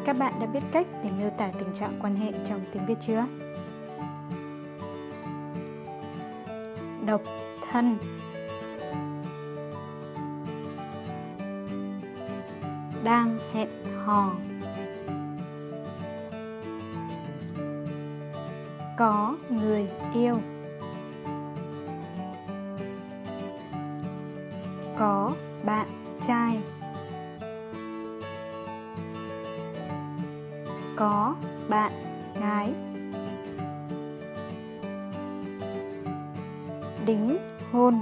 Các bạn đã biết cách để miêu tả tình trạng quan hệ trong tiếng Việt chưa? Độc thân, đang hẹn hò, có người yêu, có bạn trai, có bạn gái, đính hôn,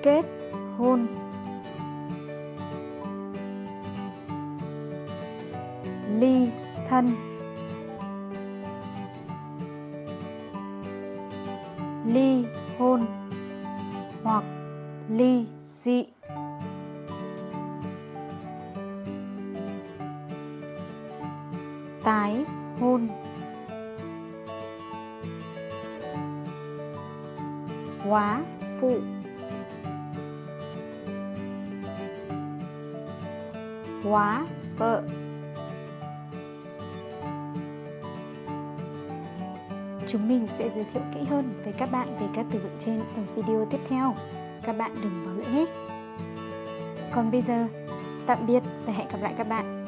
kết hôn, ly thân, ly hôn hoặc ly dị, tái hôn, góa phụ, góa vợ. Chúng mình sẽ giới thiệu kỹ hơn với các bạn về các từ vựng trên ở video tiếp theo. Các bạn đừng bỏ lỡ nhé. Còn bây giờ, tạm biệt và hẹn gặp lại các bạn.